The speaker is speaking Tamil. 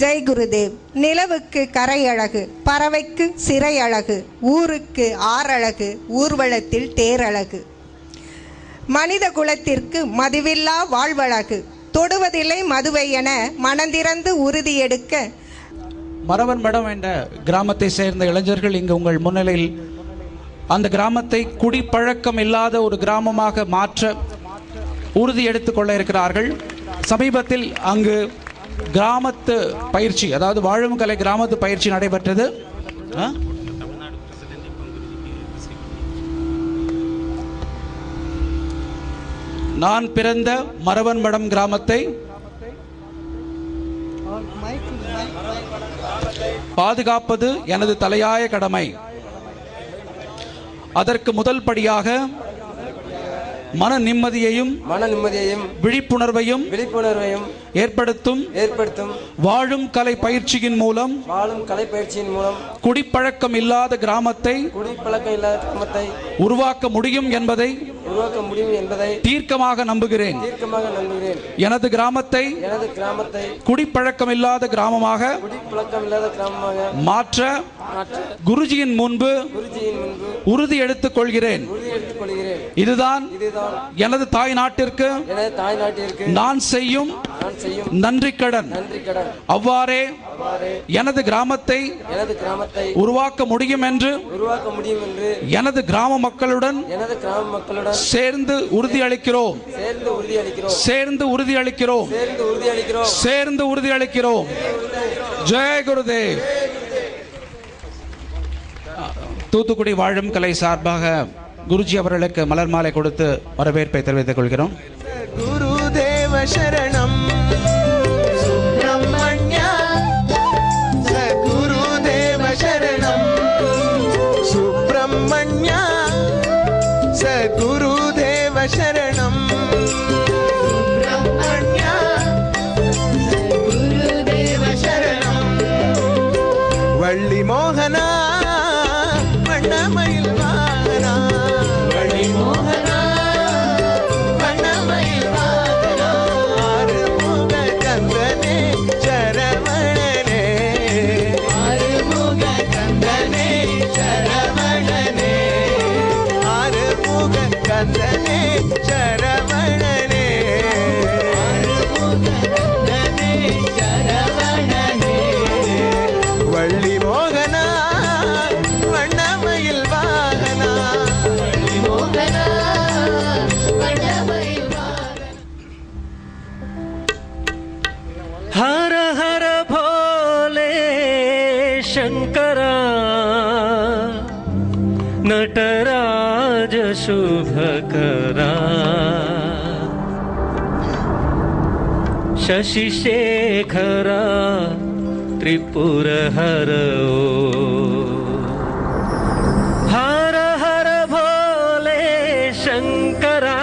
ஜெய் குருதேவ். நிலவுக்கு கரை அழகு, பறவைக்கு சிறை அழகு, ஊருக்கு ஆறழகு, ஊர்வலத்தில் தேரழகு. மனித குலத்திற்கு மதுவில்லா வாழ்வழகு, தொடுவதில்லை மதுவை என மனந்திறந்து உறுதி எடுக்க. மரவன் மடம் என்ற கிராமத்தை சேர்ந்த இளைஞர்கள் இங்கு உங்கள் முன்னிலையில் அந்த கிராமத்தை குடிப்பழக்கம் இல்லாத ஒரு கிராமமாக மாற்ற உறுதி எடுத்துக்கொள்ள இருக்கிறார்கள். சமீபத்தில் அங்கு கிராமத்து பயிற்சி, அதாவது வாழும் கலை கிராமத்து பயிற்சி நடைபெற்றது. நான் பிறந்த மரவன் மடம் கிராமத்தை பாதுகாப்பது எனது தலையாய கடமை. அதற்கு முதல் படியாக மன நிம்மதியையும் விழிப்புணர்வையும் ஏற்படுத்தும் வாழும் கலை பயிற்சியின் மூலம் குடிப்பழக்கம் இல்லாத கிராமத்தை உருவாக்க முடியும் என்பதை தீர்க்கமாக நம்புகிறேன். எனது கிராமத்தை குடிப்பழக்கம் இல்லாத கிராமமாக மாற்ற குருஜியின் முன்பு உறுதி எடுத்துக் கொள்கிறேன். இதுதான் எனது தாய் நாட்டிற்கு நான் செய்யும் நன்றி கடன். அவ்வாறே எனது கிராமத்தை உருவாக்க முடியும் என்று எனது கிராம மக்களுடன் சேர்ந்து உறுதியளிக்கிறோம். ஜெய் குருதேவ். தூத்துக்குடி வாழும் கலை சார்பாக குருஜி அவர்களுக்கு மலர் மாலை கொடுத்து வரவேற்பை தெரிவித்துக் கொள்கிறோம். குருதேவ சரணம் சுப்பிரமணிய சகுருதேவ சரணம் சுப்பிரமணிய சகுருதேவ சரணம் சுப்பிரமணிய சகுருதேவ சரணம். வள்ளி மோகனா வண்ணமயில் வாகனா வள்ளி மோகனா வண்ணமயில் வாகனா ஆறுமுக கந்தனே சரவணனே ஆறுமுக கந்தனே சரவணனே ஆறுமுக கந்தனே சரவணனே ஆறுமுக கந்தனே சரவணனே. வள்ளி மோகனா வண்ணமயில் வாகனா வள்ளி மோகனா வண்ணமயில் வாகனா. हर हर भोले शंकरा नटराज शुभकरा शशिशेखरा त्रिपुरहरो. हर हर भोले शंकरा